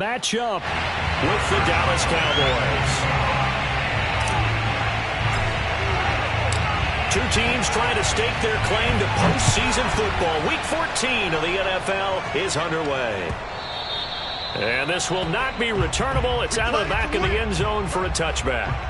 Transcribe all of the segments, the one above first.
Matchup with the Dallas Cowboys. Two teams trying to stake their claim to postseason football. Week 14 of the NFL is underway. And this will not be returnable. It's out of the back of the end zone for a touchback.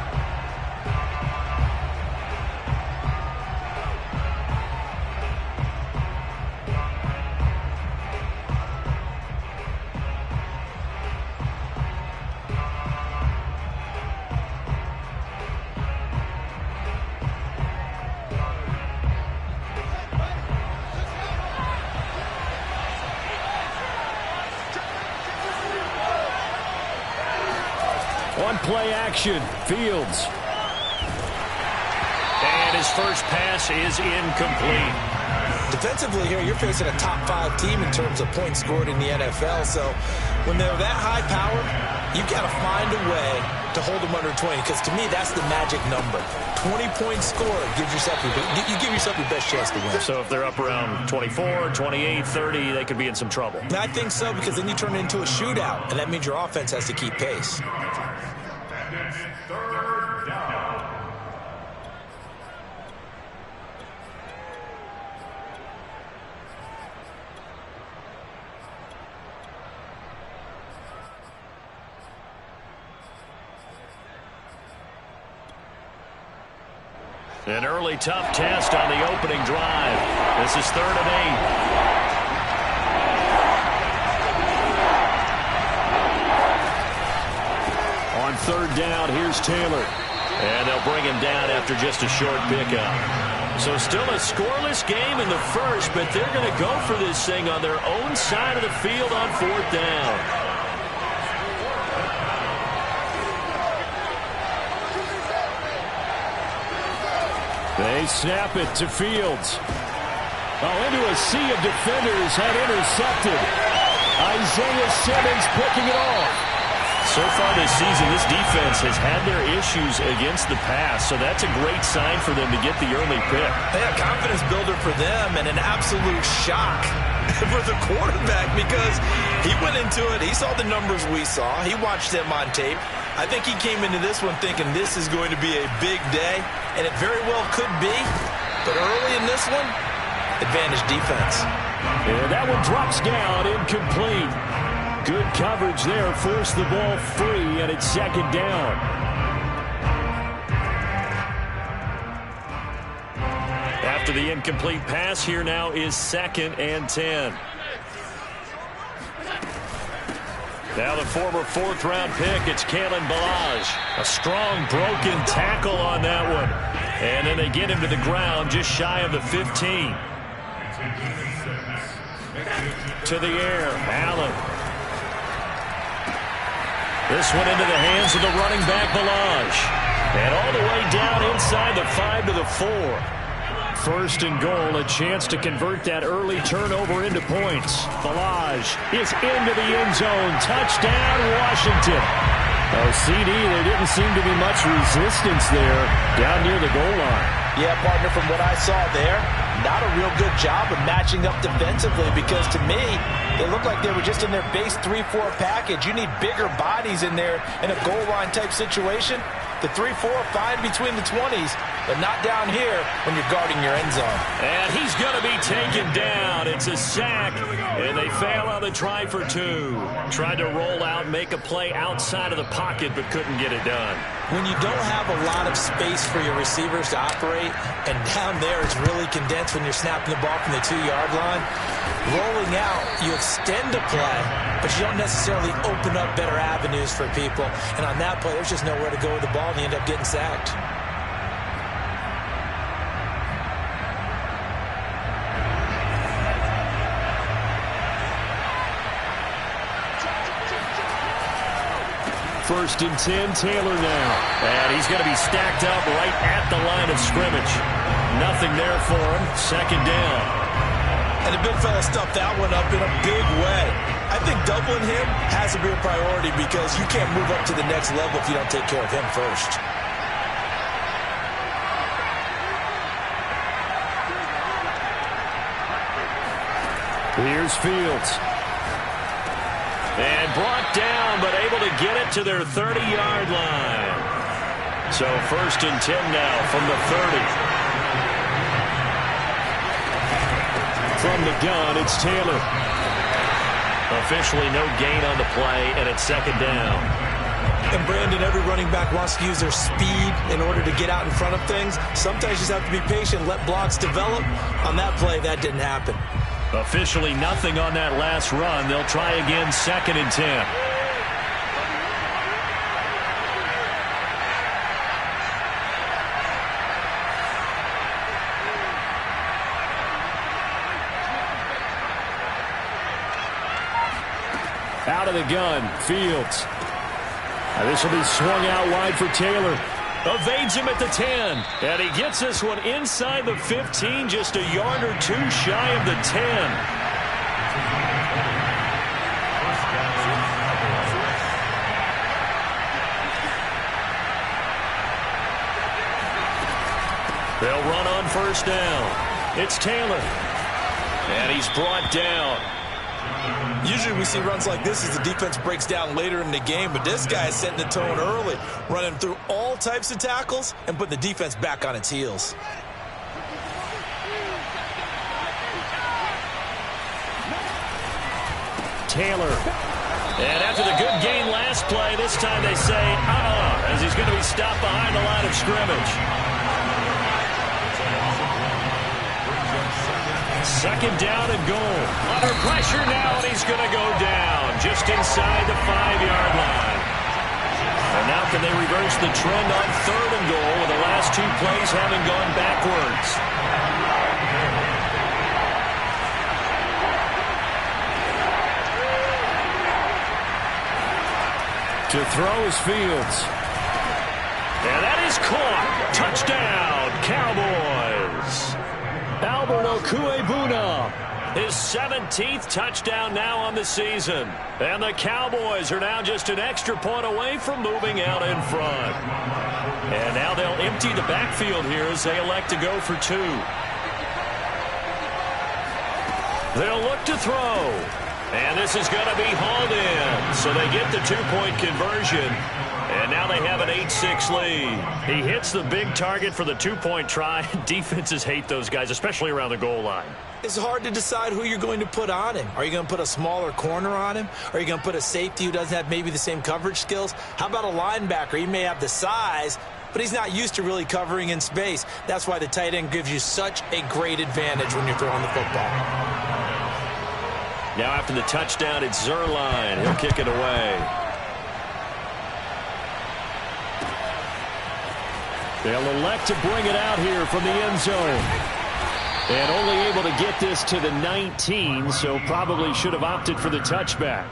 On play action, Fields. And his first pass is incomplete. Defensively here, you're facing a top 5 team in terms of points scored in the NFL. So when they're that high powered, you've got to find a way to hold them under 20. Because to me, that's the magic number. 20 points scored gives yourself you give yourself your best chance to win. So if they're up around 24, 28, 30, they could be in some trouble. I think so, because then you turn it into a shootout, and that means your offense has to keep pace. An early tough test on the opening drive. This is 3rd and 8. On 3rd down, here's Taylor. And they'll bring him down after just a short pickup. So still a scoreless game in the first, but they're going to go for this thing on their own side of the field on 4th down. They snap it to Fields. Into a sea of defenders, had intercepted. Isaiah Simmons picking it off. So far this season, this defense has had their issues against the pass, so that's a great sign for them to get the early pick. Yeah, confidence builder for them, and an absolute shock for the quarterback, because he went into it, he saw the numbers we saw, he watched them on tape. I think he came into this one thinking this is going to be a big day, and it very well could be. But early in this one, advantage defense. And that one drops down, incomplete. Good coverage there, forced the ball free, and it's 2nd down. After the incomplete pass, here now is 2nd and 10. Now the former 4th-round pick, it's Kalen Ballage. A strong broken tackle on that one. And then they get him to the ground just shy of the 15. To the air, Allen. This one into the hands of the running back, Ballage. And all the way down inside the 5 to the 4. 1st and goal, a chance to convert that early turnover into points. Ballage is into the end zone. Touchdown, Washington. Oh, CD, there didn't seem to be much resistance there down near the goal line. Yeah, partner, from what I saw there, not a real good job of matching up defensively, because to me, they looked like they were just in their base 3-4 package. You need bigger bodies in there in a goal line type situation. The 3-4, fine between the 20s, but not down here when you're guarding your end zone. And he's going to be taken down. It's a sack, and they fail on the try for 2. Tried to roll out, make a play outside of the pocket, but couldn't get it done. When you don't have a lot of space for your receivers to operate, and down there it's really condensed when you're snapping the ball from the 2-yard line, rolling out, you extend the play, but you don't necessarily open up better avenues for people. And on that play, there's just nowhere to go with the ball, and you end up getting sacked. First and 10, Taylor now. And he's going to be stacked up right at the line of scrimmage. Nothing there for him. 2nd down. And the big fella stuffed that one up in a big way. I think doubling him has to be a priority, because you can't move up to the next level if you don't take care of him first. Here's Fields. And brought down, but able to get it to their 30-yard line. So 1st and 10 now from the 30. From the gun, it's Taylor. Officially no gain on the play, and it's 2nd down. And Brandon, every running back wants to use their speed in order to get out in front of things. Sometimes you just have to be patient, let blocks develop. On that play, that didn't happen. Officially nothing on that last run. They'll try again 2nd and 10. Out of the gun, Fields. This will be swung out wide for Taylor. Evades him at the 10. And he gets this one inside the 15, just a yard or two shy of the 10. They'll run on 1st down. It's Taylor. And he's brought down. Usually we see runs like this as the defense breaks down later in the game, but this guy is setting the tone early, running through all types of tackles and putting the defense back on its heels. Taylor. And after the good gain last play, this time they say, as he's going to be stopped behind the line of scrimmage. 2nd down and goal. Under pressure now, and he's going to go down just inside the 5-yard line. And now can they reverse the trend on 3rd and goal with the last 2 plays having gone backwards? To throw is Fields. And that is caught. Touchdown, Cowboys. Albert Okwuegbunam, his 17th touchdown now on the season. And the Cowboys are now just an extra point away from moving out in front. And now they'll empty the backfield here as they elect to go for 2. They'll look to throw. And this is going to be hauled in. So they get the 2-point conversion. And now they have an 8-6 lead. He hits the big target for the 2-point try. Defenses hate those guys, especially around the goal line. It's hard to decide who you're going to put on him. Are you going to put a smaller corner on him? Are you going to put a safety who doesn't have maybe the same coverage skills? How about a linebacker? He may have the size, but he's not used to really covering in space. That's why the tight end gives you such a great advantage when you're throwing the football. Now after the touchdown, it's Zuerlein. He'll kick it away. They'll elect to bring it out here from the end zone. And only able to get this to the 19, so probably should have opted for the touchback.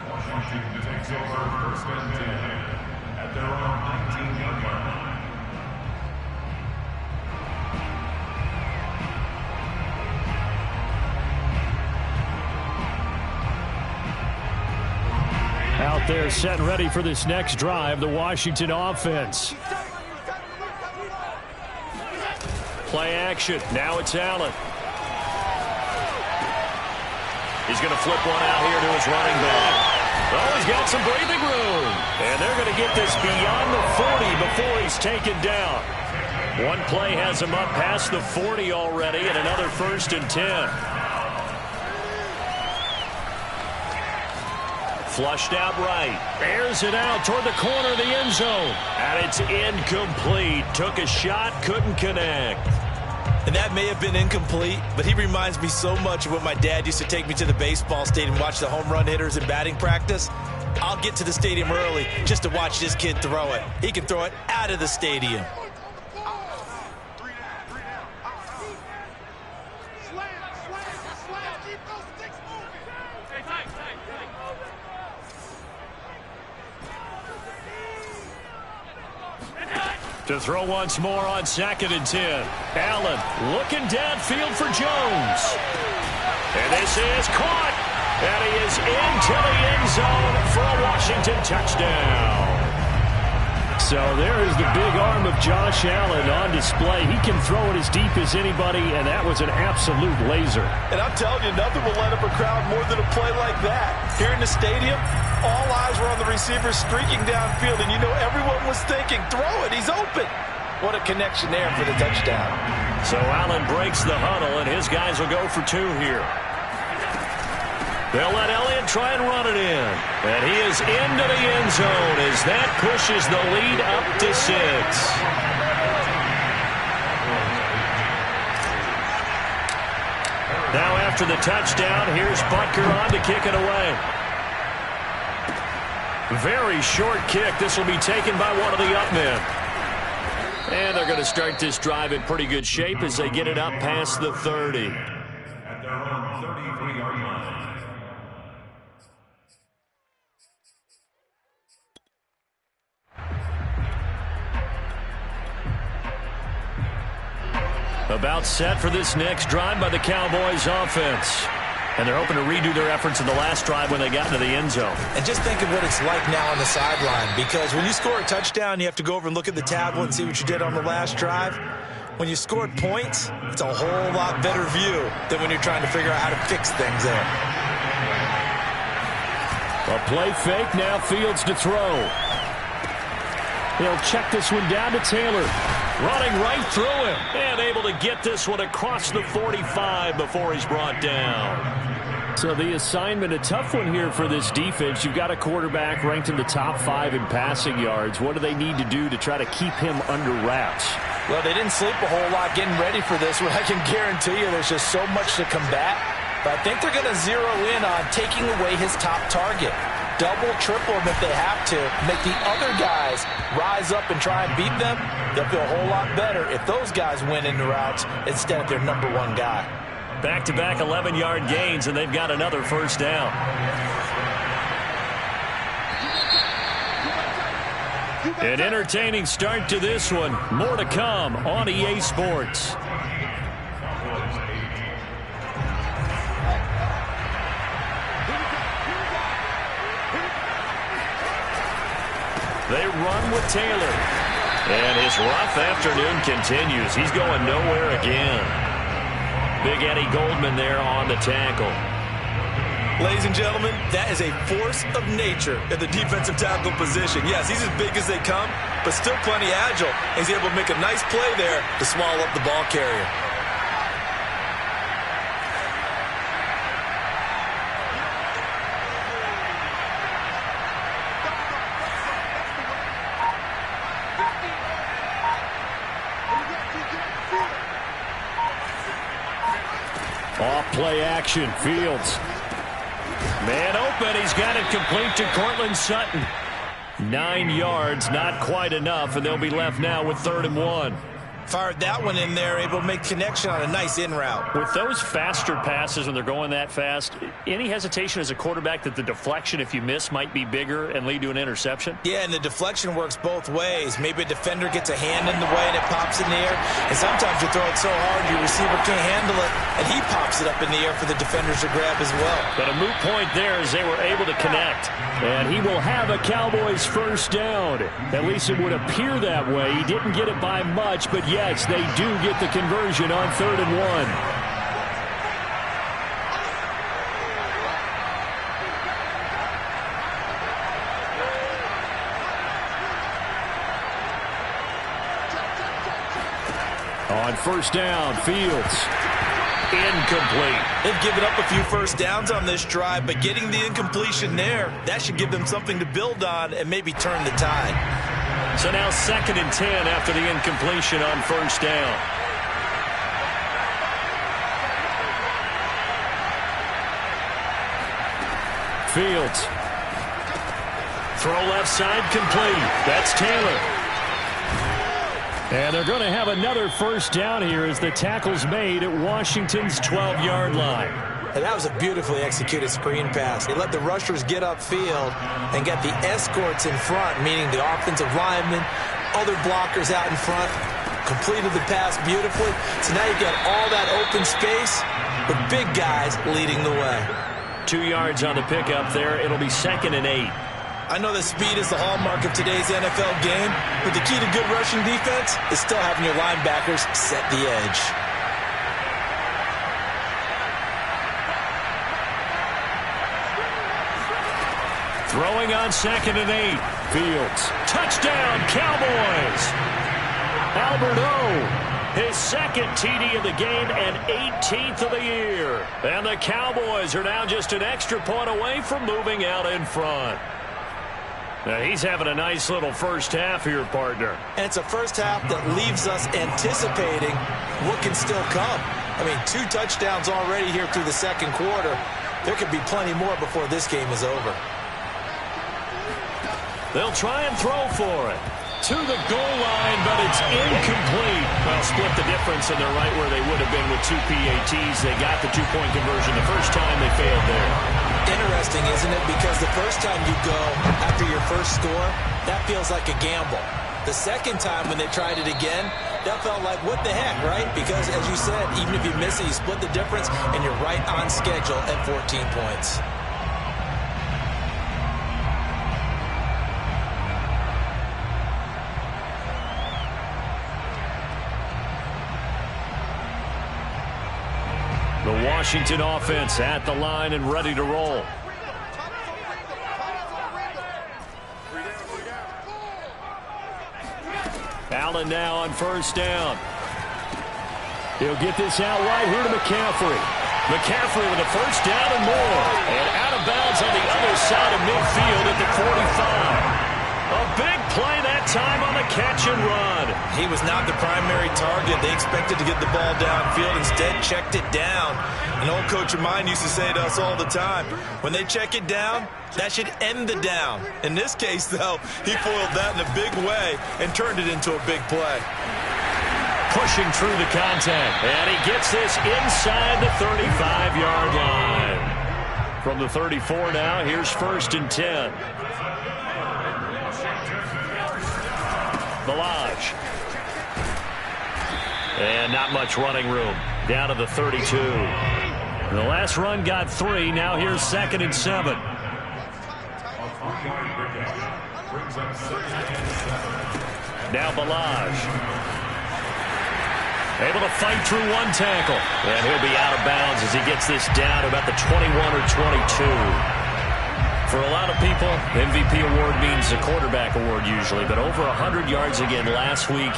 Out there set and ready for this next drive, the Washington offense. Play action. Now it's Allen. He's going to flip one out here to his running back. Oh, he's got some breathing room. And they're going to get this beyond the 40 before he's taken down. One play has him up past the 40 already, and another 1st and 10. Flushed out right. Airs it out toward the corner of the end zone. And it's incomplete. Took a shot, couldn't connect. And that may have been incomplete, but he reminds me so much of when my dad used to take me to the baseball stadium and watch the home run hitters in batting practice. I'll get to the stadium early just to watch this kid throw it. He can throw it out of the stadium. To throw once more on 2nd and 10. Allen looking downfield for Jones. And this is caught. And he is into the end zone for a Washington touchdown. So there is the big arm of Josh Allen on display. He can throw it as deep as anybody, and that was an absolute laser. And I'm telling you, nothing will light up a crowd more than a play like that. Here in the stadium, all eyes were on the receiver streaking downfield, and you know everyone was thinking, throw it, he's open. What a connection there for the touchdown. So Allen breaks the huddle, and his guys will go for 2 here. They'll let Elliott try and run it in. And he is into the end zone as that pushes the lead up to 6. Now after the touchdown, here's Butker on to kick it away. Very short kick. This will be taken by one of the up men. And they're going to start this drive in pretty good shape as they get it up past the 30. At their own 33-yard line. About set for this next drive by the Cowboys offense. And they're hoping to redo their efforts in the last drive when they got into the end zone. And just think of what it's like now on the sideline, because when you score a touchdown, you have to go over and look at the tablet and see what you did on the last drive. When you scored points, it's a whole lot better view than when you're trying to figure out how to fix things there. A play fake, now Fields to throw. He'll check this one down to Taylor. Running right through him. And able to get this one across the 45 before he's brought down. So the assignment, a tough one here for this defense. You've got a quarterback ranked in the top 5 in passing yards. What do they need to do to try to keep him under wraps? Well, they didn't sleep a whole lot getting ready for this one. I can guarantee you there's just so much to combat. But I think they're going to zero in on taking away his top target. Double, triple him if they have to. Make the other guys rise up and try and beat them. They'll feel a whole lot better if those guys win in the routes instead of their number 1 guy. Back-to-back 11-yard gains, and they've got another first down. An entertaining start to this one. More to come on EA Sports. They run with Taylor. And his rough afternoon continues. He's going nowhere again. Big Eddie Goldman there on the tackle. Ladies and gentlemen, that is a force of nature in the defensive tackle position. Yes, he's as big as they come, but still plenty agile. He's able to make a nice play there to swallow up the ball carrier. Off-play action, Fields. Man open, he's got it complete to Courtland Sutton. 9 yards, not quite enough, and they'll be left now with 3rd and 1. Fired that one in there, able to make connection on a nice in route. With those faster passes when they're going that fast, any hesitation as a quarterback that the deflection, if you miss, might be bigger and lead to an interception? Yeah, and the deflection works both ways. Maybe a defender gets a hand in the way and it pops in the air. And sometimes you throw it so hard your receiver can't handle it, and he pops it up in the air for the defenders to grab as well. But a moot point there as they were able to connect. And he will have a Cowboys first down. At least it would appear that way. He didn't get it by much, but yes, they do get the conversion on 3rd and 1. On first down, Fields. Incomplete. They've given up a few first downs on this drive, but getting the incompletion there, that should give them something to build on and maybe turn the tide. So now 2nd and 10 after the incompletion on first down. Fields. Throw left side complete. That's Taylor. And they're going to have another first down here as the tackle's made at Washington's 12-yard line. And that was a beautifully executed screen pass. They let the rushers get upfield and get the escorts in front, meaning the offensive linemen, other blockers out in front, completed the pass beautifully. So now you've got all that open space with big guys leading the way. 2 yards on the pickup there. It'll be 2nd and 8. I know that speed is the hallmark of today's NFL game, but the key to good rushing defense is still having your linebackers set the edge. Throwing on 2nd and 8. Fields. Touchdown, Cowboys. Albert O, his 2nd TD of the game and 18th of the year. And the Cowboys are now just an extra point away from moving out in front. Now he's having a nice little first half here, partner. And it's a first half that leaves us anticipating what can still come. I mean, 2 touchdowns already here through the second quarter. There could be plenty more before this game is over. They'll try and throw for it. To the goal line, but it's incomplete. Well, split the difference, and they're right where they would have been with 2 PATs. They got the 2-point conversion the first time. They failed there. Interesting, isn't it? Because the first time you go after your first score, that feels like a gamble. The second time when they tried it again, that felt like, what the heck, right? Because, as you said, even if you miss it, you split the difference, and you're right on schedule at 14 points. The Washington offense at the line and ready to roll. Allen now on first down. He'll get this out right here to McCaffrey. McCaffrey with a first down and more. And out of bounds on the other side of midfield at the 45. A big play that time on the catch and run. He was not the primary target. They expected to get the ball downfield. Instead, checked it down. An old coach of mine used to say to us all the time, when they check it down, that should end the down. In this case, though, he foiled that in a big way and turned it into a big play. Pushing through the contact. And he gets this inside the 35-yard line. From the 34 now, here's 1st and 10. Ballage. And not much running room. Down to the 32. The last run got 3. Now here's 2nd and 7. Now Ballage. Able to fight through 1 tackle. And he'll be out of bounds as he gets this down to about the 21 or 22. For a lot of people, MVP award means a quarterback award usually, but over 100 yards again last week.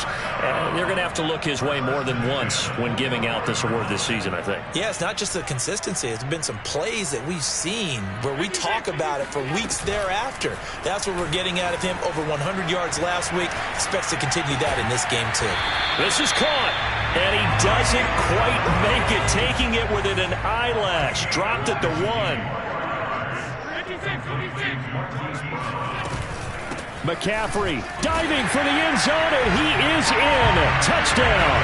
They're going to have to look his way more than once when giving out this award this season, I think. Yeah, it's not just the consistency. It's been some plays that we've seen where we talk about it for weeks thereafter. That's what we're getting out of him. Over 100 yards last week. Expects to continue that in this game, too. This is caught, and he doesn't quite make it, taking it within an eyelash. Dropped at the 1. McCaffrey diving for the end zone, and he is in. Touchdown.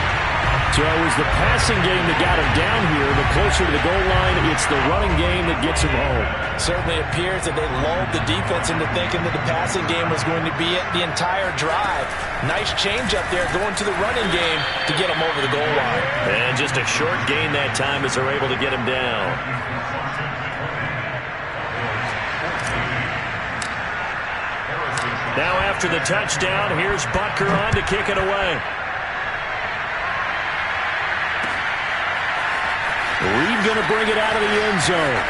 So it was the passing game that got him down here. The closer to the goal line, it's the running game that gets him home. Certainly appears that they lulled the defense into thinking that the passing game was going to be it the entire drive. Nice change up there going to the running game to get him over the goal line. And just a short gain that time as they're able to get him down. Now after the touchdown, here's Butker on to kick it away. Reed going to bring it out of the end zone.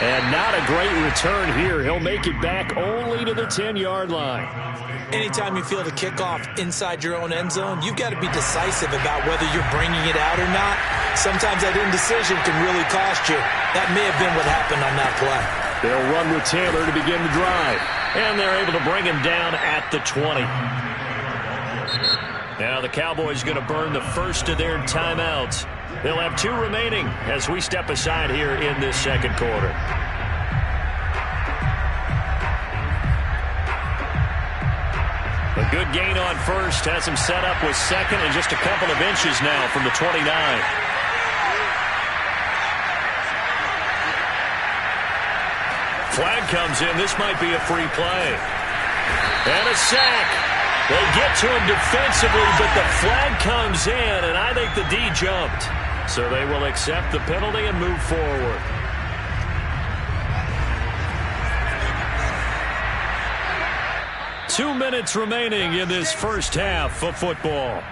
And not a great return here. He'll make it back only to the 10-yard line. Anytime you feel the kickoff inside your own end zone, you've got to be decisive about whether you're bringing it out or not. Sometimes that indecision can really cost you. That may have been what happened on that play. They'll run with Taylor to begin the drive. And they're able to bring him down at the 20. Now the Cowboys going to burn the first of their timeouts. They'll have 2 remaining as we step aside here in this second quarter. A good gain on first has him set up with second and just a couple of inches now from the 29. Flag comes in. This might be a free play. And a sack. They get to him defensively, but the flag comes in, and I think the D jumped. So they will accept the penalty and move forward. Two minutes remaining in this first half of football.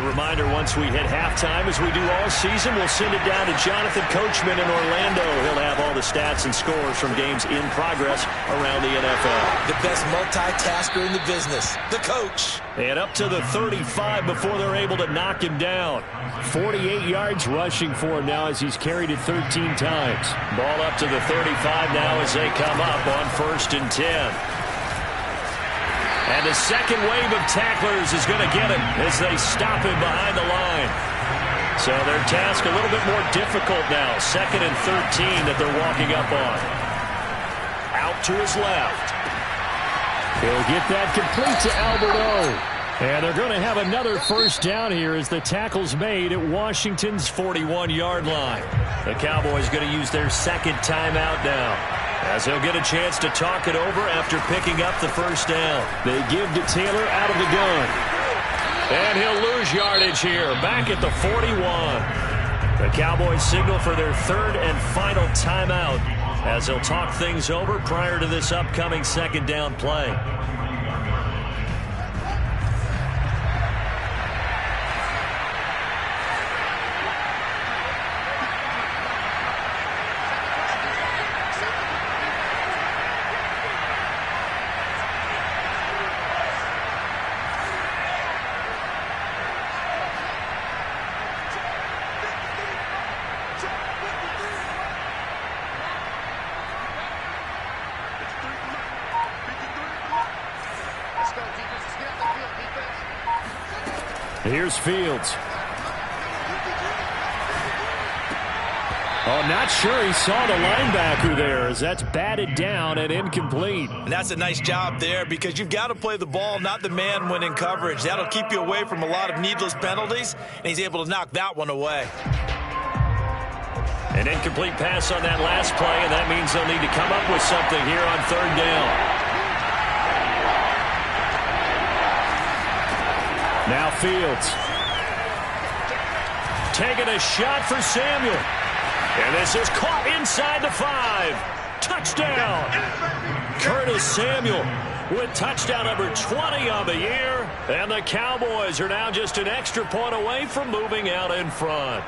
reminder, once we hit halftime, as we do all season, we'll send it down to Jonathan Coachman in Orlando. He'll have all the stats and scores from games in progress around the NFL. The best multitasker in the business, the coach. And up to the 35 before they're able to knock him down. 48 yards rushing for him now as he's carried it 13 times. Ball up to the 35 now as they come up on 1st and 10. And the second wave of tacklers is going to get him as they stop him behind the line. So their task a little bit more difficult now. 2nd and 13 that they're walking up on. Out to his left. He'll get that complete to Alberto. And they're going to have another first down here as the tackle's made at Washington's 41-yard line. The Cowboys going to use their second timeout now, as he'll get a chance to talk it over after picking up the first down. They give to Taylor out of the gun. And he'll lose yardage here, back at the 41. The Cowboys signal for their third and final timeout, as they'll talk things over prior to this upcoming second down play. Here's Fields. Oh, not sure he saw the linebacker there, as that's batted down and incomplete. And that's a nice job there, because you've got to play the ball, not the man when in coverage. That'll keep you away from a lot of needless penalties, and he's able to knock that one away. An incomplete pass on that last play, and that means they'll need to come up with something here on 3rd down. Now Fields. Taking a shot for Samuel. And this is caught inside the 5. Touchdown. Curtis Samuel with touchdown number 20 on the year. And the Cowboys are now just an extra point away from moving out in front.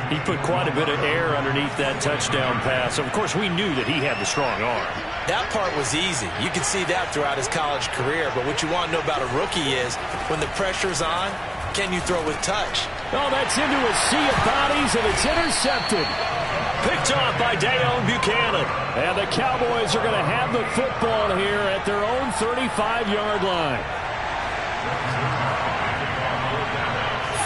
He put quite a bit of air underneath that touchdown pass. Of course, we knew that he had the strong arm. That part was easy. You can see that throughout his college career. But what you want to know about a rookie is, when the pressure's on, can you throw with touch? Oh, that's into a sea of bodies, and it's intercepted. Picked off by Deone Bucannon. And the Cowboys are going to have the football here at their own 35-yard line.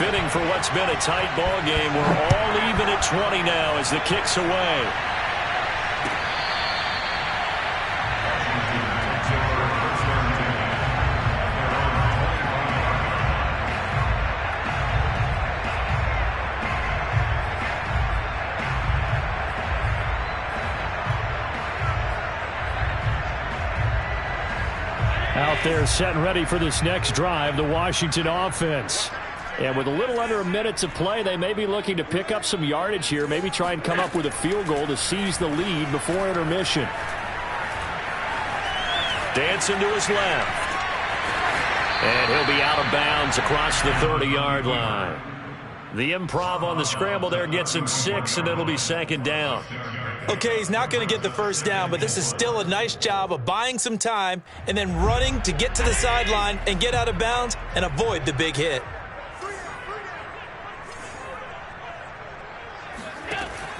Fitting for what's been a tight ball game. We're all even at 20 now as the kick's away. Out there set and ready for this next drive, the Washington offense. And with a little under a minute to play, they may be looking to pick up some yardage here, maybe try and come up with a field goal to seize the lead before intermission. Dancing to his left. And he'll be out of bounds across the 30-yard line. The improv on the scramble there gets him 6, and it'll be 2nd down. Okay, he's not going to get the first down, but this is still a nice job of buying some time and then running to get to the sideline and get out of bounds and avoid the big hit.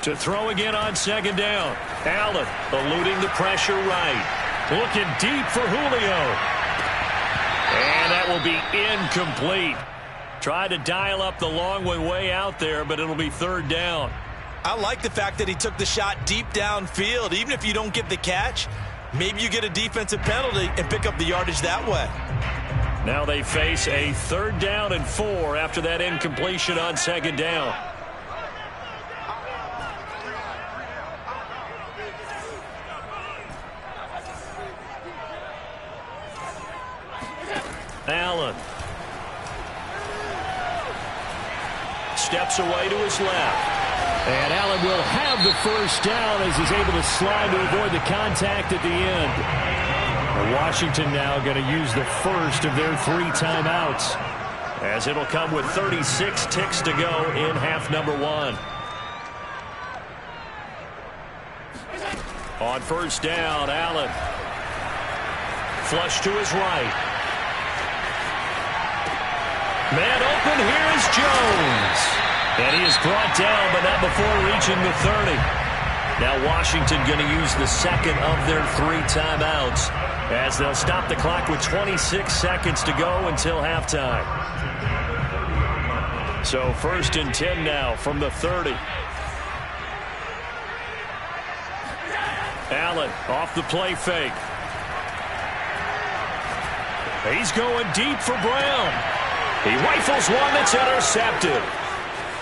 To throw again on 2nd down. Allen eluding the pressure right. Looking deep for Julio. And that will be incomplete. Tried to dial up the long one way out there, but it'll be 3rd down. I like the fact that he took the shot deep downfield. Even if you don't get the catch, maybe you get a defensive penalty and pick up the yardage that way. Now they face a 3rd down and 4 after that incompletion on 2nd down. Allen. Steps away to his left. And Allen will have the first down as he's able to slide to avoid the contact at the end. Well, Washington now going to use the first of their 3 timeouts, as it'll come with 36 ticks to go in half number 1. On first down, Allen. Flush to his right. Man open, here is Jones. And he is brought down, but not before reaching the 30. Now Washington going to use the second of their 3 timeouts, as they'll stop the clock with 26 seconds to go until halftime. So first and 10 now from the 30. Allen off the play fake. He's going deep for Brown. He rifles one that's intercepted.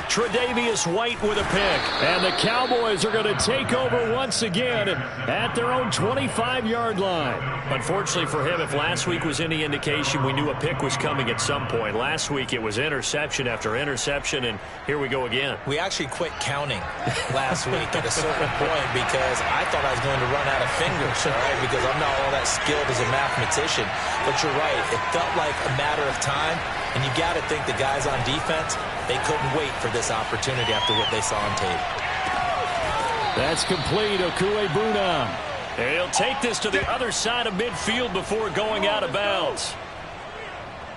Tre'Davious White with a pick. And the Cowboys are going to take over once again at their own 25-yard line. Unfortunately for him, if last week was any indication, we knew a pick was coming at some point. Last week it was interception after interception, and here we go again. We actually quit counting last week at a certain point because I thought I was going to run out of fingers, all right, because I'm not all that skilled as a mathematician. But you're right. It felt like a matter of time, and you got to think the guys on defense, they couldn't wait for this opportunity after what they saw on tape. That's complete. Okuegbuna. He'll take this to the other side of midfield before going out of bounds.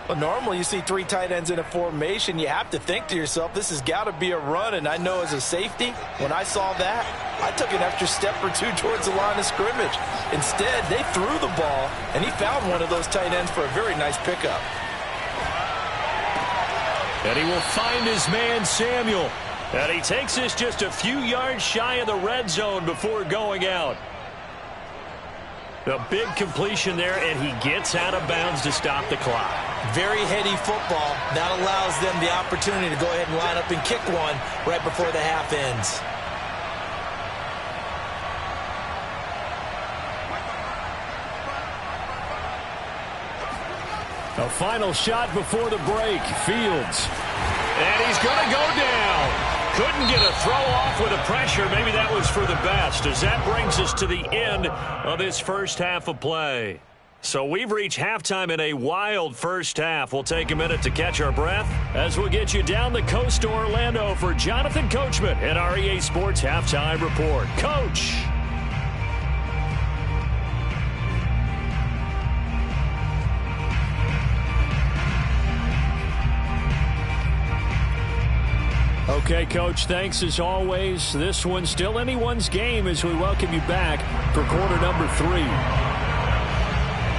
Well, normally you see 3 tight ends in a formation. You have to think to yourself, this has got to be a run. And I know as a safety, when I saw that, I took an extra step or 2 towards the line of scrimmage. Instead, they threw the ball, and he found one of those tight ends for a very nice pickup. And he will find his man, Samuel. And he takes this just a few yards shy of the red zone before going out. A big completion there, and he gets out of bounds to stop the clock. Very heady football. That allows them the opportunity to go ahead and line up and kick one right before the half ends. A final shot before the break. Fields. And he's going to go down. Couldn't get a throw off with the pressure. Maybe that was for the best, as that brings us to the end of this first half of play. So we've reached halftime in a wild first half. We'll take a minute to catch our breath as we'll get you down the coast to Orlando for Jonathan Coachman and our EA Sports Halftime Report. Coach. Okay, Coach, thanks as always. This one's still anyone's game as we welcome you back for quarter number 3.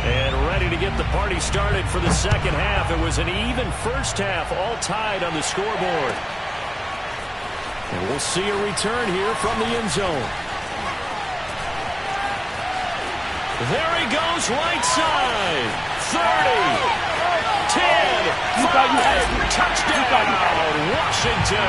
And ready to get the party started for the second half. It was an even first half, all tied on the scoreboard. And we'll see a return here from the end zone. There he goes, right side. 30. 10, 5, touchdown, Washington.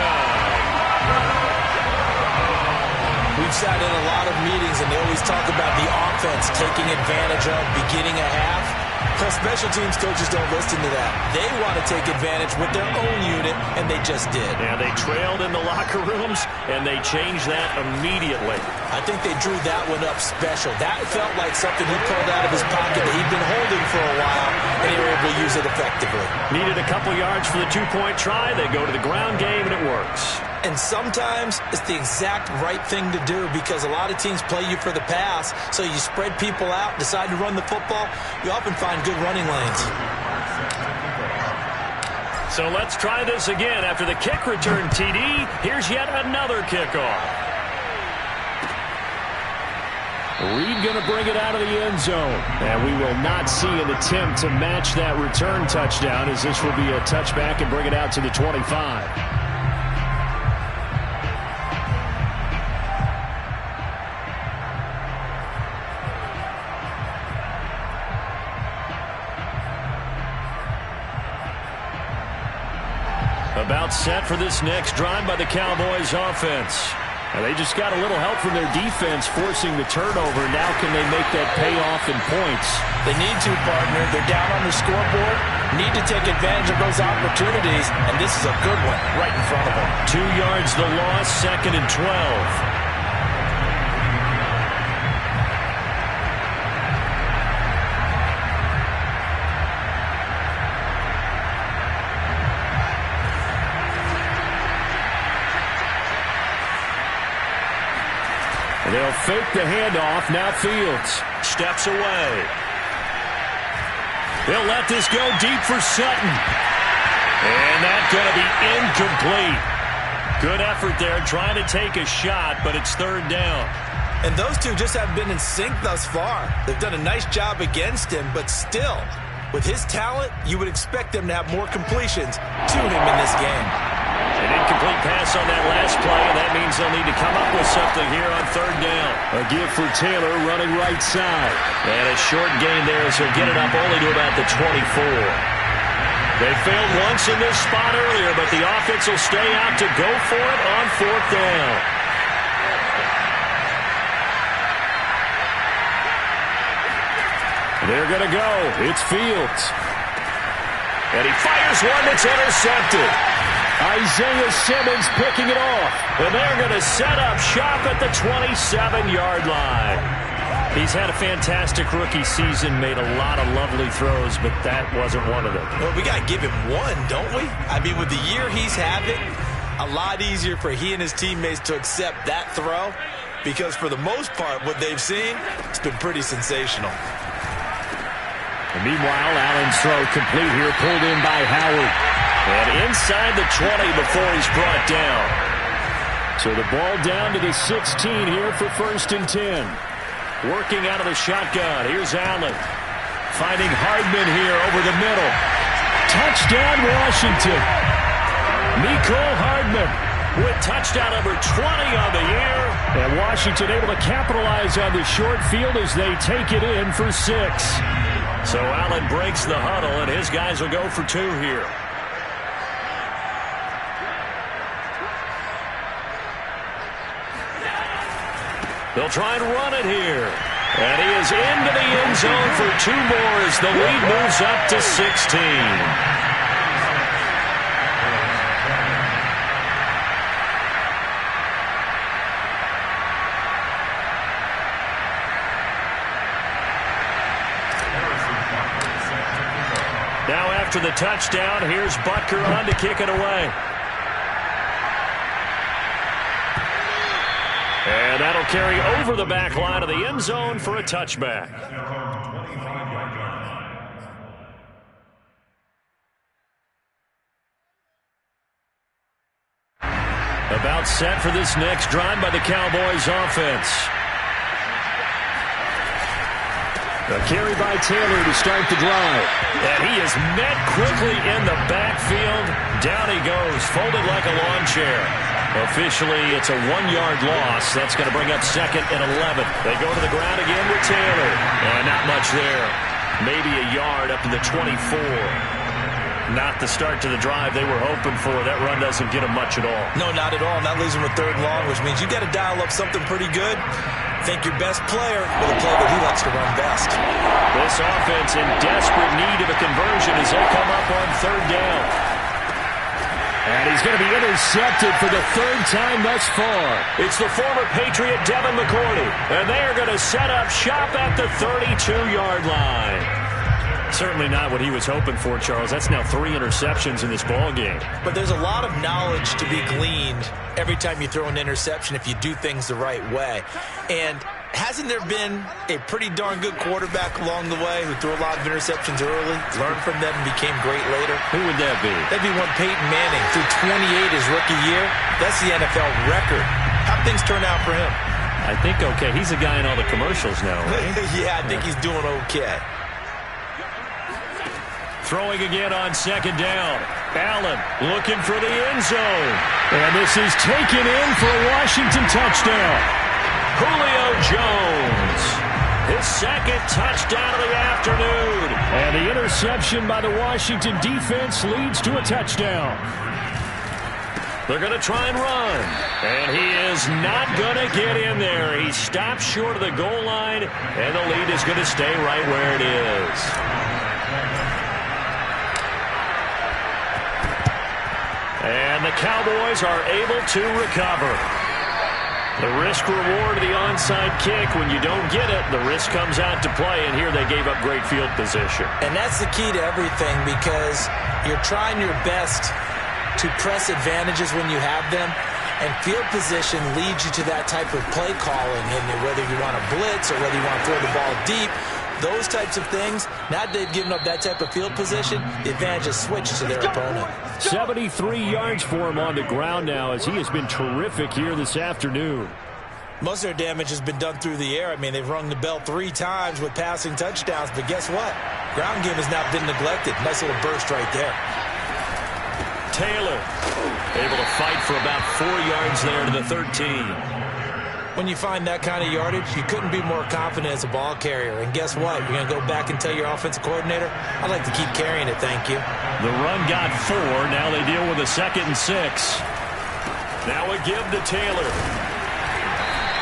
We've sat in a lot of meetings, and they always talk about the offense taking advantage of beginning a half. Special teams coaches don't listen to that. They want to take advantage with their own unit, and they just did. And they trailed in the locker rooms, and they changed that immediately. I think they drew that one up special. That felt like something he pulled out of his pocket that he'd been holding for a while, and they were able to use it effectively. Needed a couple yards for the 2-point try. They go to the ground game, and it works. And sometimes it's the exact right thing to do because a lot of teams play you for the pass, so you spread people out, decide to run the football, you often find good running lanes. So let's try this again. After the kick return TD, here's yet another kickoff. Reed going to bring it out of the end zone. And we will not see an attempt to match that return touchdown, as this will be a touchback and bring it out to the 25. About set for this next drive by the Cowboys offense. And they just got a little help from their defense forcing the turnover. Now can they make that pay off in points? They need to, partner. They're down on the scoreboard. Need to take advantage of those opportunities. And this is a good one right in front of them. 2 yards the loss, 2nd and 12. break the handoff. Now Fields steps away. They'll let this go deep for Sutton. And that's going to be incomplete. Good effort there trying to take a shot, but it's third down. And those two just haven't been in sync thus far. They've done a nice job against him, but still, with his talent, you would expect them to have more completions to him in this game. An incomplete pass on that last play, and that means they'll need to come up with something here on third down. A give for Taylor running right side. And a short gain there as he'll get it up only to about the 24. They failed once in this spot earlier, but the offense will stay out to go for it on fourth down. They're going to go. It's Fields. And he fires one that's intercepted. Isaiah Simmons picking it off. And they're going to set up shop at the 27-yard line. He's had a fantastic rookie season, made a lot of lovely throws, but that wasn't one of them. Well, we got to give him one, don't we? I mean, with the year he's having, a lot easier for he and his teammates to accept that throw because for the most part, what they've seen, it's been pretty sensational. And meanwhile, Allen's throw complete here, pulled in by Howard. And inside the 20 before he's brought down. So the ball down to the 16 here for 1st and 10. Working out of the shotgun. Here's Allen. Finding Hardman here over the middle. Touchdown, Washington. Mecole Hardman with touchdown number 20 on the year. And Washington able to capitalize on the short field as they take it in for 6. So Allen breaks the huddle, and his guys will go for 2 here. They'll try and run it here. And he is into the end zone for 2 more as the lead moves up to 16. Now after the touchdown, here's Butker on to kick it away. And that'll carry over the back line of the end zone for a touchback. About set for this next drive by the Cowboys offense. A carry by Taylor to start the drive. And he is met quickly in the backfield. Down he goes, folded like a lawn chair. Officially, it's a 1-yard loss. That's going to bring up 2nd and 11. They go to the ground again with Taylor. And not much there. Maybe a yard up to the 24. Not the start to the drive they were hoping for. That run doesn't get them much at all. No, not at all. Not losing with 3rd and long, which means you got to dial up something pretty good. Think your best player with a play that he likes to run best. This offense in desperate need of a conversion as they come up on 3rd down. And he's going to be intercepted for the 3rd time thus far. It's the former Patriot Devin McCourty. And they are going to set up shop at the 32-yard line. Certainly not what he was hoping for, Charles. That's now 3 interceptions in this ball game. But there's a lot of knowledge to be gleaned every time you throw an interception if you do things the right way. And hasn't there been a pretty darn good quarterback along the way who threw a lot of interceptions early, learned from them, and became great later? Who would that be? That'd be one Peyton Manning. Threw 28 his rookie year. That's the NFL record. How'd things turn out for him? I think okay. He's a guy in all the commercials now, right? Yeah, I think he's doing okay. Throwing again on 2nd down. Allen looking for the end zone. And this is taken in for a Washington touchdown. Julio Jones. His 2nd touchdown of the afternoon. And the interception by the Washington defense leads to a touchdown. They're going to try and run. And he is not going to get in there. He stops short of the goal line. And the lead is going to stay right where it is. And the Cowboys are able to recover. The risk-reward of the onside kick, when you don't get it, the risk comes out to play, and here they gave up great field position. And that's the key to everything because you're trying your best to press advantages when you have them, And field position leads you to that type of play calling, and whether you want to blitz or whether you want to throw the ball deep, those types of things, now that they've given up that type of field position, the advantage is switched to their opponent. 73 yards for him on the ground now as he has been terrific here this afternoon. Most of their damage has been done through the air. I mean, they've rung the bell 3 times with passing touchdowns, but guess what? Ground game has now been neglected. Nice little burst right there. Taylor able to fight for about 4 yards there to the 13. When you find that kind of yardage, you couldn't be more confident as a ball carrier. And guess what? You're going to go back and tell your offensive coordinator, I'd like to keep carrying it, thank you. The run got 4. Now they deal with a 2nd and 6. Now a give to Taylor.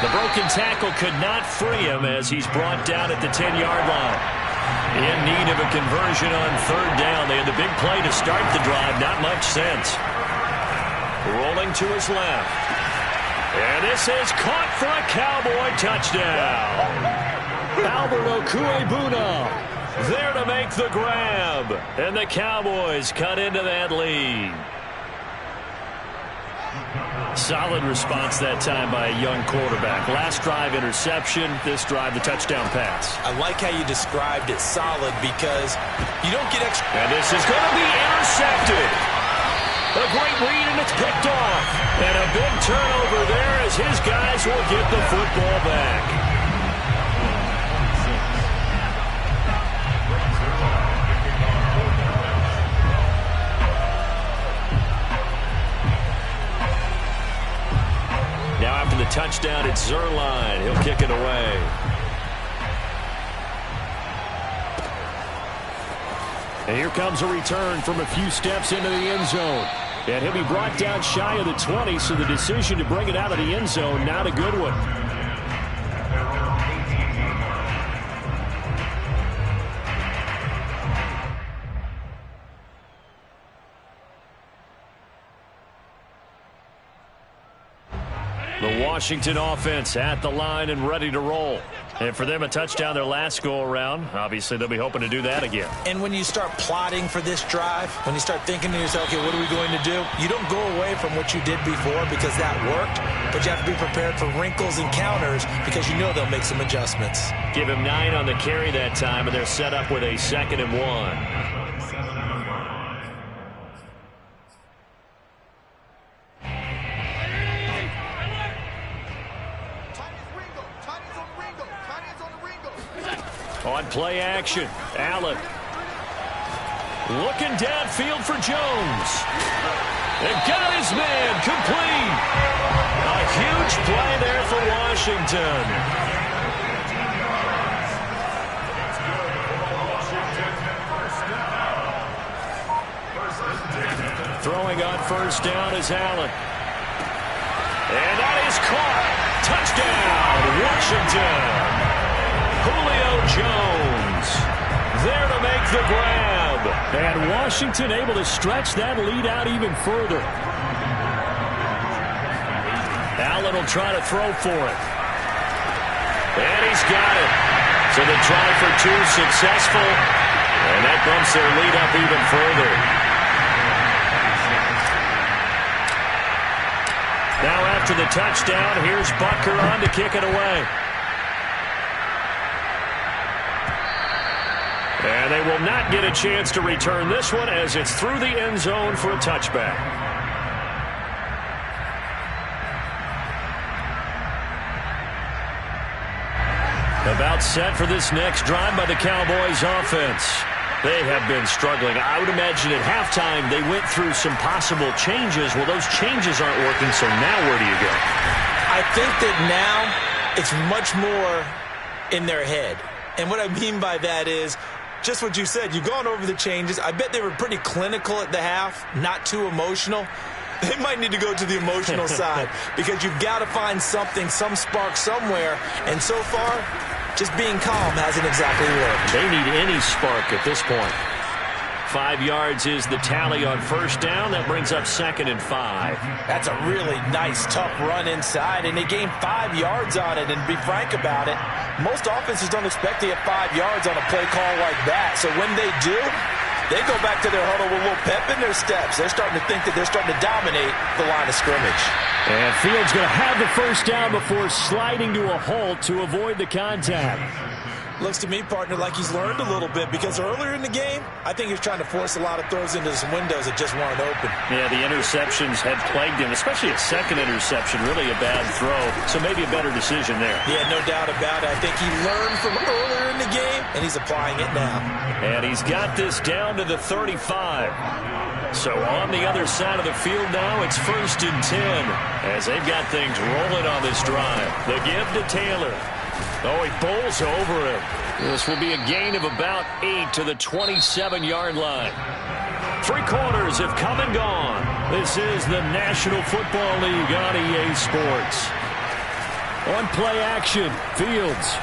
The broken tackle could not free him as he's brought down at the 10-yard line. In need of a conversion on 3rd down. They had the big play to start the drive. Not much sense. Rolling to his left. And this is caught for a Cowboy touchdown. Albert Okwuegbunam there to make the grab. And the Cowboys cut into that lead. Solid response that time by a young quarterback. Last drive interception. This drive the touchdown pass. I like how you described it, solid, because you don't get extra. And this is going to be intercepted. A great read, and it's picked off. And a big turnover there as his guys will get the football back. Now after the touchdown, it's Zuerlein. He'll kick it away. And here comes a return from a few steps into the end zone. And he'll be brought down shy of the 20, so the decision to bring it out of the end zone, not a good one. The Washington offense at the line and ready to roll. And for them, a touchdown their last go-around. Obviously, they'll be hoping to do that again. And when you start plotting for this drive, when you start thinking to yourself, okay, what are we going to do? You don't go away from what you did before because that worked, but you have to be prepared for wrinkles and counters because you know they'll make some adjustments. Give him 9 on the carry that time, and they're set up with a 2nd and 1. On play action, Allen looking downfield for Jones. And got his man complete. A huge play there for Washington. Throwing on 1st down is Allen. And that is caught. Touchdown, Washington. Julio Jones there to make the grab. And Washington able to stretch that lead out even further. Allen will try to throw for it. And he's got it. So the try for 2 successful. And that bumps their lead up even further. Now after the touchdown, here's Butker on to kick it away. And they will not get a chance to return this one as it's through the end zone for a touchback. About set for this next drive by the Cowboys offense. They have been struggling. I would imagine at halftime they went through some possible changes. Well, those changes aren't working, so now where do you go? I think that now it's much more in their head. And what I mean by that is just what you said. You've gone over the changes. I bet they were pretty clinical at the half, not too emotional. They might need to go to the emotional side because you've got to find something, some spark somewhere. And so far, just being calm hasn't exactly worked. They need any spark at this point. 5 yards is the tally on 1st down. That brings up 2nd and 5. That's a really nice, tough run inside, and they gained 5 yards on it. And to be frank about it, most offenses don't expect to get 5 yards on a play call like that. So when they do, They go back to their huddle with a little pep in their steps. They're starting to think that they're starting to dominate the line of scrimmage. And Fields going to have the first down before sliding to a halt to avoid the contact. Looks to me, partner, like he's learned a little bit because earlier in the game, I think he was trying to force a lot of throws into some windows that just weren't open. Yeah, the interceptions had plagued him, especially a second interception, really a bad throw. So maybe a better decision there. Yeah, no doubt about it. I think he learned from earlier in the game, and he's applying it now. And he's got this down to the 35. So on the other side of the field now, it's 1st and 10 as they've got things rolling on this drive. The give to Taylor. Oh, he bowls over him. This will be a gain of about 8 to the 27-yard line. 3 quarters have come and gone. This is the National Football League on EA Sports. On play action, Fields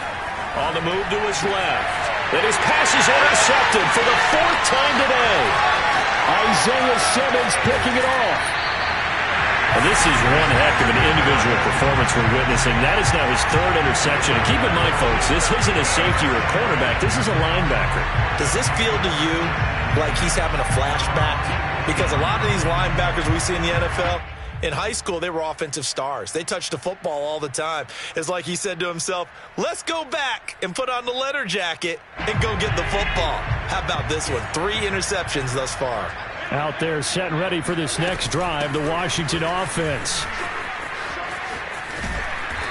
on the move to his left. And his pass is intercepted for the 4th time today. Isaiah Simmons picking it off. Well, this is one heck of an individual performance we're witnessing. That is now his 3rd interception. And keep in mind, folks, this isn't a safety or a cornerback. This is a linebacker. Does this feel to you like he's having a flashback? Because a lot of these linebackers we see in the NFL, in high school, they were offensive stars. They touched the football all the time. It's like he said to himself, let's go back and put on the leather jacket and go get the football. How about this one? 3 interceptions thus far. Out there set and ready for this next drive, the Washington offense.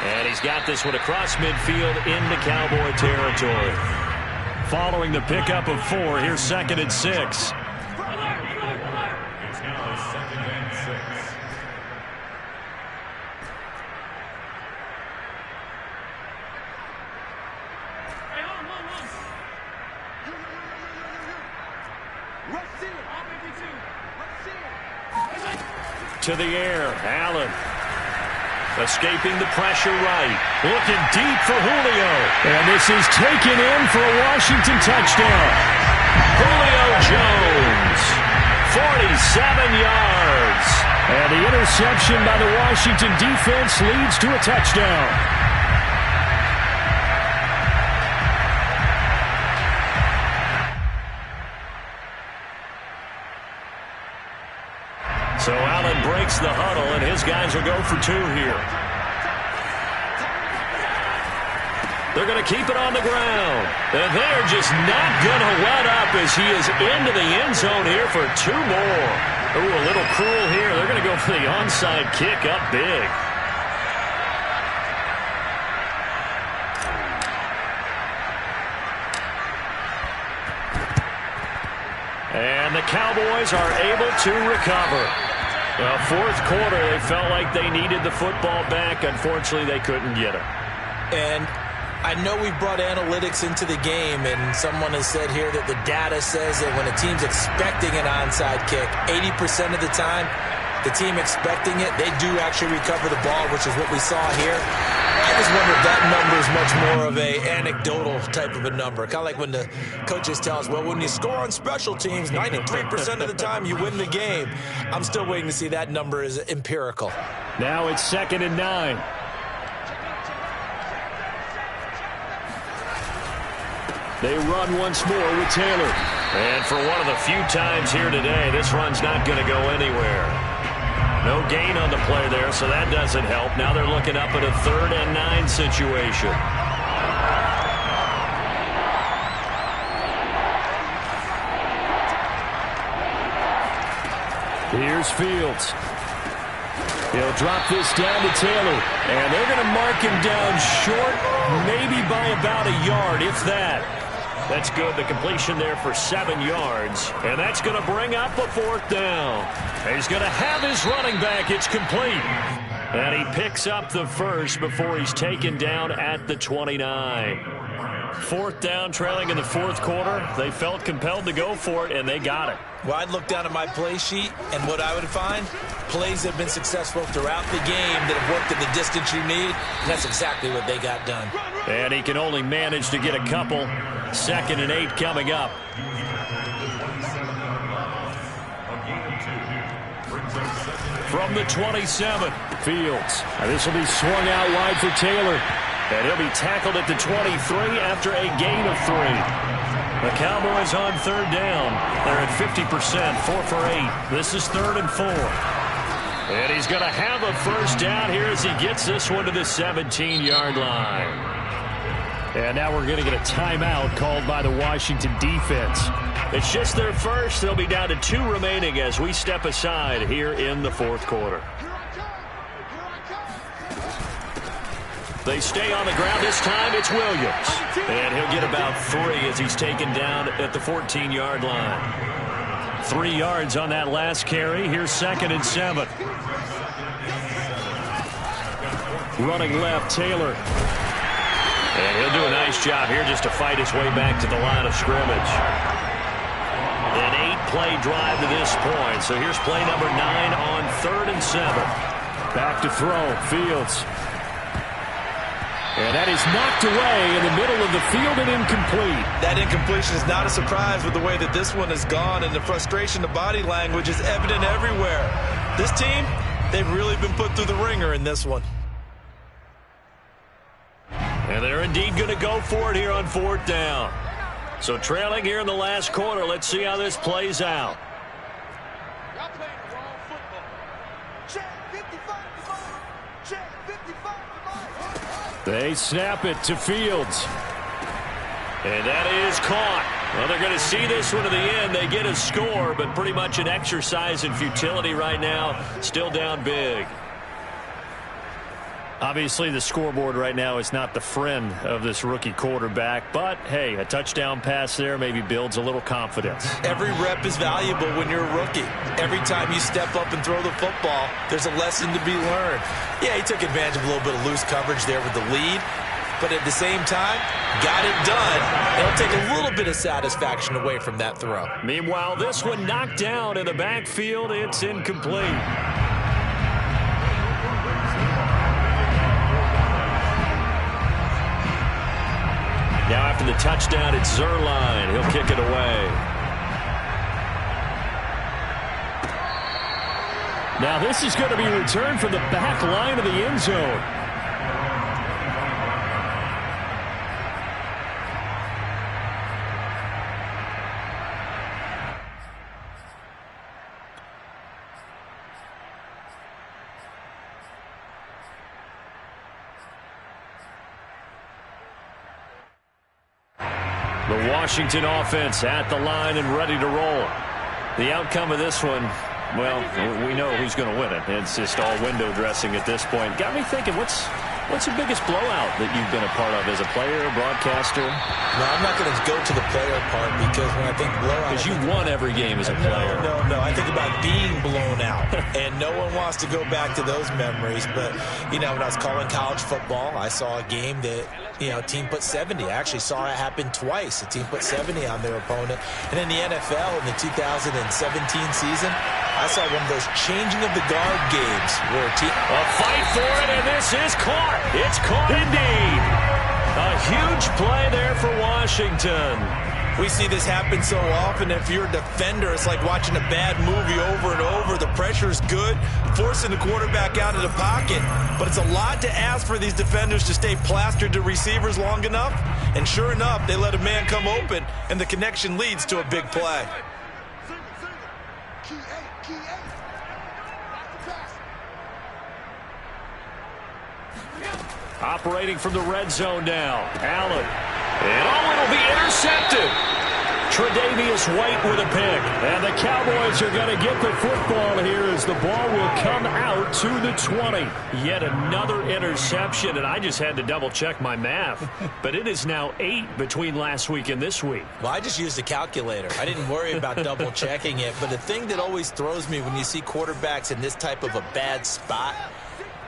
And he's got this one across midfield into Cowboy territory. Following the pickup of 4, here's 2nd and 6. It's now 2nd and 6. To the air, Allen. Escaping the pressure right. Looking deep for Julio. And this is taken in for a Washington touchdown. Julio Jones. 47 yards. And the interception by the Washington defense leads to a touchdown. So Allen breaks the huddle, and his guys will go for 2 here. They're going to keep it on the ground. And they're just not going to let up as he is into the end zone here for 2 more. Ooh, a little cruel here. They're going to go for the onside kick up big. And the Cowboys are able to recover. Well, 4th quarter, they felt like they needed the football back. Unfortunately, they couldn't get it. And I know we brought analytics into the game, and someone has said here that the data says that when a team's expecting an onside kick, 80% of the time, the team expecting it, they do actually recover the ball, which is what we saw here. I just wonder if that number is much more of a anecdotal type of a number. Kind of like when the coaches tell us, well, when you score on special teams, 93% of the time you win the game. I'm still waiting to see that number is empirical. Now it's 2nd and 9. They run once more with Taylor. And for one of the few times here today, this run's not going to go anywhere. No gain on the play there, so that doesn't help. Now they're looking up at a 3rd and 9 situation. Here's Fields. He'll drop this down to Taylor. And they're going to mark him down short, maybe by about a yard, if that. That's good. The completion there for 7 yards. And that's going to bring up a 4th down. He's going to have his running back. It's complete. And he picks up the first before he's taken down at the 29. 4th down, trailing in the 4th quarter. They felt compelled to go for it, and they got it. Well, I'd look down at my play sheet, and what I would find, plays have been successful throughout the game that have worked at the distance you need, and that's exactly what they got done. And he can only manage to get a couple. 2nd and 8 coming up. From the 27, Fields. And this will be swung out wide for Taylor. And he'll be tackled at the 23 after a gain of 3. The Cowboys on third down. They're at 50%, 4 for 8. This is 3rd and 4. And he's going to have a first down here as he gets this one to the 17-yard line. And now we're going to get a timeout called by the Washington defense. It's just their first. They'll be down to 2 remaining as we step aside here in the 4th quarter. They stay on the ground. This time it's Williams. And he'll get about 3 as he's taken down at the 14-yard line. 3 yards on that last carry. Here's 2nd and 7. Running left, Taylor. And he'll do a nice job here just to fight his way back to the line of scrimmage. An 8-play drive to this point. So here's play number 9 on 3rd and 7. Back to throw, Fields. And that is knocked away in the middle of the field and incomplete. That incompletion is not a surprise with the way that this one has gone, and the frustration, the body language is evident everywhere. This team, they've really been put through the ringer in this one. And they're indeed going to go for it here on 4th down. So trailing here in the last quarter, let's see how this plays out. They snap it to Fields. And that is caught. Well, they're going to see this one to the end. They get a score, but pretty much an exercise in futility right now. Still down big. Obviously, the scoreboard right now is not the friend of this rookie quarterback. But, hey, a touchdown pass there maybe builds a little confidence. Every rep is valuable when you're a rookie. Every time you step up and throw the football, there's a lesson to be learned. Yeah, he took advantage of a little bit of loose coverage there with the lead. But at the same time, got it done. It'll take a little bit of satisfaction away from that throw. Meanwhile, this one knocked down in the backfield. It's incomplete. Now after the touchdown, it's Zuerlein. He'll kick it away. Now this is going to be returned from the back line of the end zone. The Washington offense at the line and ready to roll. The outcome of this one, well, we know who's going to win it. It's just all window dressing at this point. Got me thinking, what's the biggest blowout that you've been a part of as a player, broadcaster? No, I'm not going to go to the player part because when I think blowout... Because you won every game as a player. No. I think about being blown out. And no one wants to go back to those memories. But, you know, when I was calling college football, I saw a game that, you know, a team put 70. I actually saw it happen twice. A team put 70 on their opponent. And in the NFL, in the 2017 season, I saw one of those changing of the guard games where a team... A fight for it, and this is caught. It's caught indeed. A huge play there for Washington. We see this happen so often. If you're a defender, it's like watching a bad movie over and over. The pressure is good, forcing the quarterback out of the pocket. But it's a lot to ask for these defenders to stay plastered to receivers long enough. And sure enough, they let a man come open, and the connection leads to a big play. Operating from the red zone now. Allen. And it'll be intercepted. Tre'Davious White with a pick. And the Cowboys are going to get the football here as the ball will come out to the 20. Yet another interception, and I just had to double-check my math. But it is now 8 between last week and this week. Well, I just used a calculator. I didn't worry about double-checking it. But the thing that always throws me when you see quarterbacks in this type of a bad spot,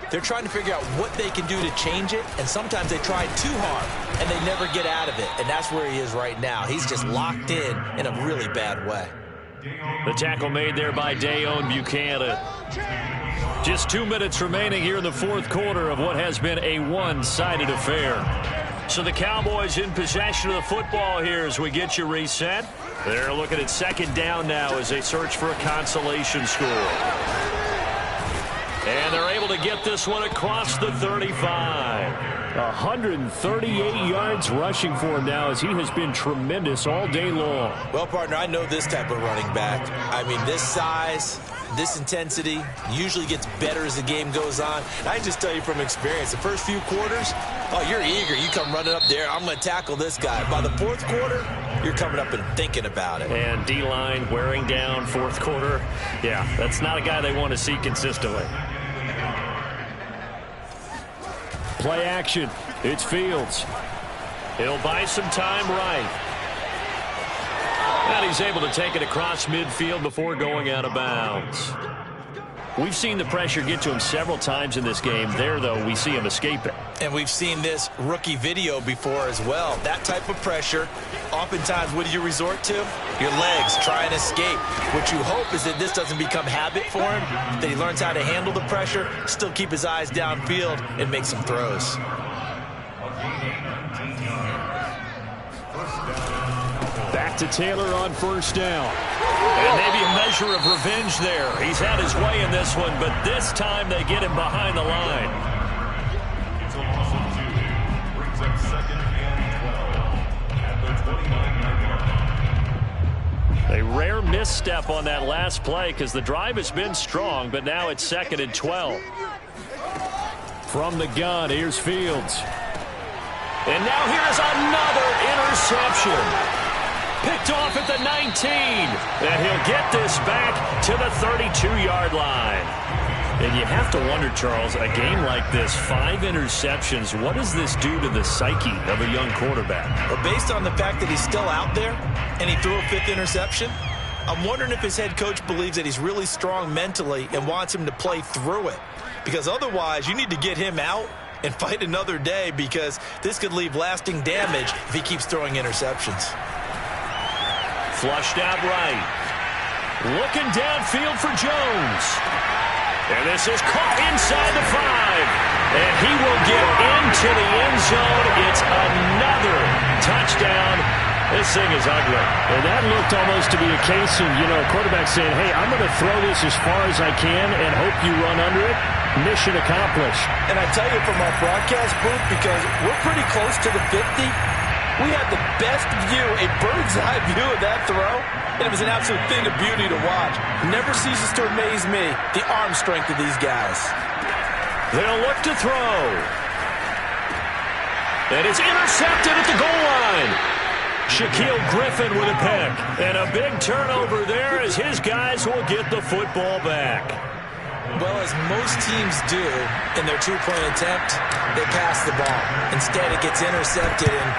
they're trying to figure out what they can do to change it, and sometimes they try too hard, and they never get out of it. And that's where he is right now. He's just locked in a really bad way. The tackle made there by Dayon Buchanan. Just 2 minutes remaining here in the 4th quarter of what has been a one-sided affair. So the Cowboys in possession of the football here as we get you reset. They're looking at 2nd down now as they search for a consolation score. And they're able to get this one across the 35. 138 yards rushing for him now as he has been tremendous all day long. Well, partner, I know this type of running back. I mean, this size, this intensity usually gets better as the game goes on. And I can just tell you from experience, the first few quarters, oh, you're eager. You come running up there, I'm going to tackle this guy. By the fourth quarter, you're coming up and thinking about it. And D-line wearing down fourth quarter. Yeah, that's not a guy they want to see consistently. Play action. It's Fields. He'll buy some time right. And he's able to take it across midfield before going out of bounds. We've seen the pressure get to him several times in this game. There, though, we see him escape it. And we've seen this rookie video before as well. That type of pressure, oftentimes, what do you resort to? Your legs, try and escape. What you hope is that this doesn't become habit for him, that he learns how to handle the pressure, still keep his eyes downfield, and make some throws. Back to Taylor on first down. And maybe a measure of revenge there. He's had his way in this one, but this time they get him behind the line. It's a loss of 2. Brings up 2nd and 12 at the 29-yard line. A rare misstep on that last play because the drive has been strong, but now it's 2nd and 12. From the gun, here's Fields. And now here's another interception. Picked off at the 19. And he'll get this back to the 32-yard line. And you have to wonder, Charles, a game like this, 5 interceptions, what does this do to the psyche of a young quarterback? But based on the fact that he's still out there and he threw a 5th interception, I'm wondering if his head coach believes that he's really strong mentally and wants him to play through it. Because otherwise, you need to get him out and fight another day because this could leave lasting damage if he keeps throwing interceptions. Flushed out right. Looking downfield for Jones. And this is caught inside the 5. And he will get into the end zone. It's another touchdown. This thing is ugly. And that looked almost to be a case of, quarterback saying, hey, I'm going to throw this as far as I can and hope you run under it. Mission accomplished. And I tell you from our broadcast booth, because we're pretty close to the 50, we had the best view, a bird's-eye view of that throw, and it was an absolute thing of beauty to watch. Never ceases to amaze me, the arm strength of these guys. They'll look to throw. And it's intercepted at the goal line. Shaquille Griffin with a pick. And a big turnover there as his guys will get the football back. Well, as most teams do in their two-point attempt, they pass the ball. Instead, it gets intercepted, and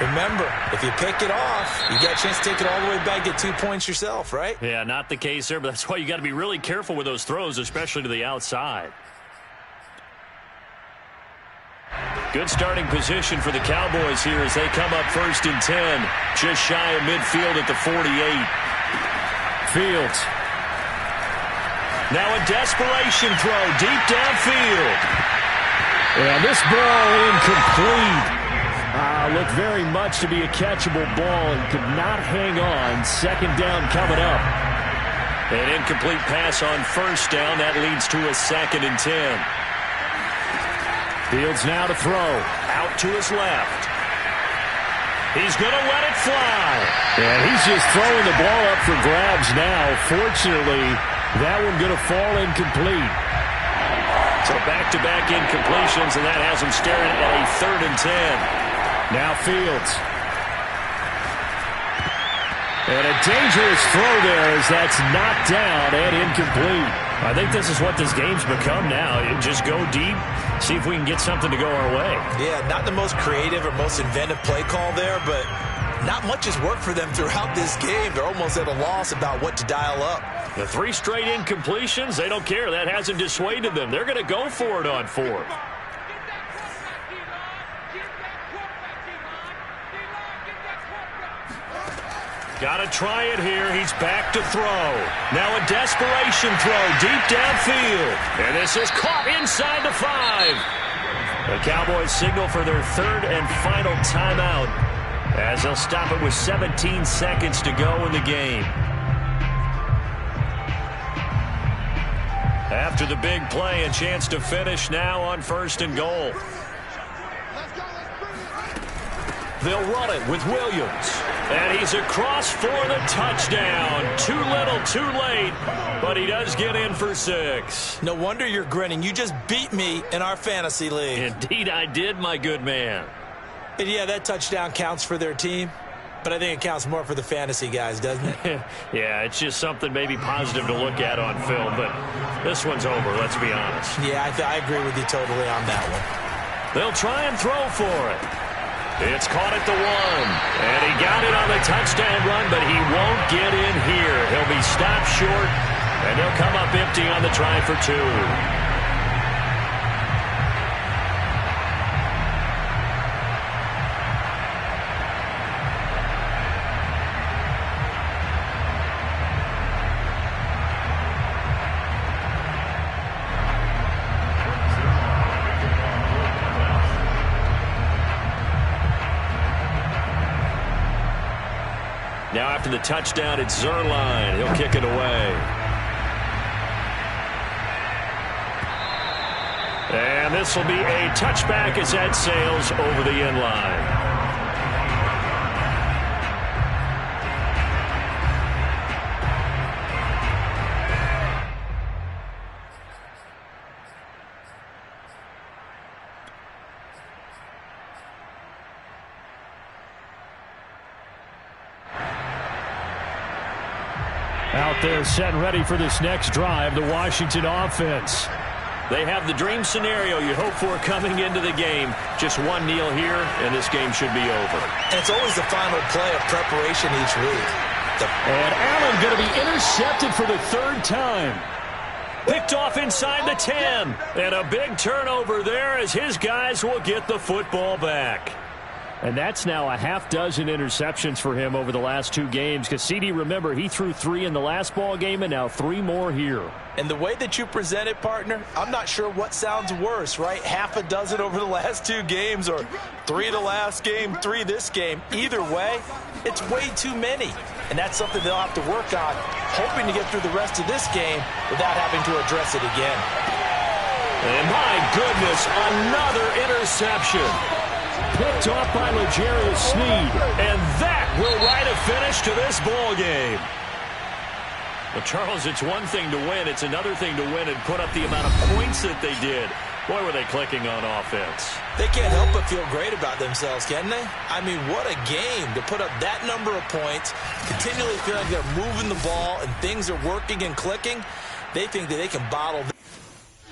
remember, if you pick it off, you got a chance to take it all the way back, get 2 points yourself, right? Yeah, not the case there, but that's why you got to be really careful with those throws, especially to the outside. Good starting position for the Cowboys here as they come up 1st and 10, just shy of midfield at the 48. Fields. Now a desperation throw deep downfield. And this ball incomplete. Looked very much to be a catchable ball and could not hang on. 2nd down coming up. An incomplete pass on 1st down. That leads to a 2nd and 10. Fields now to throw. Out to his left. He's going to let it fly. And he's just throwing the ball up for grabs now. Fortunately, that one going to fall incomplete. So back-to-back incompletions, and that has him staring at a 3rd and 10. Now Fields. And a dangerous throw there as that's knocked down and incomplete. I think this is what this game's become now. You just go deep, see if we can get something to go our way. Yeah, not the most creative or most inventive play call there, but not much has worked for them throughout this game. They're almost at a loss about what to dial up. The 3 straight incompletions, they don't care. That hasn't dissuaded them. They're going to go for it on 4th. Got to try it here. He's back to throw. Now a desperation throw deep downfield. And this is caught inside the 5. The Cowboys signal for their 3rd and final timeout as they'll stop it with 17 seconds to go in the game. After the big play, a chance to finish now on 1st and goal. They'll run it with Williams. And he's across for the touchdown. Too little, too late, but he does get in for 6. No wonder you're grinning. You just beat me in our fantasy league. Indeed I did, my good man. And yeah, that touchdown counts for their team, but I think it counts more for the fantasy guys, doesn't it? Yeah, it's just something maybe positive to look at on film, but this one's over, let's be honest. Yeah, I agree with you totally on that one. They'll try and throw for it. It's caught at the 1, and he got it on the touchdown run, but he won't get in here. He'll be stopped short, and they'll come up empty on the try for 2. Now after the touchdown, it's Zuerlein. He'll kick it away. And this will be a touchback as that sails over the end line. Out there set and ready for this next drive, the Washington offense. They have the dream scenario you hope for coming into the game. Just one kneel here, and this game should be over. And it's always the final play of preparation each week. And Allen going to be intercepted for the 3rd time. Picked off inside the 10. And a big turnover there as his guys will get the football back. And that's now a half-dozen interceptions for him over the last 2 games. Because CD, remember, he threw 3 in the last ball game and now 3 more here. And the way that you present it, partner, I'm not sure what sounds worse, right? Half a dozen over the last 2 games or 3 the last game, 3 this game. Either way, it's way too many. And that's something they'll have to work on, hoping to get through the rest of this game without having to address it again. And my goodness, another interception. Picked off by L'Jarius Sneed. And that will write a finish to this ball game. Well, Charles, it's one thing to win. It's another thing to win and put up the amount of points that they did. Boy, were they clicking on offense. They can't help but feel great about themselves, can they? I mean, what a game to put up that number of points, continually feel like they're moving the ball and things are working and clicking. They think that they can bottle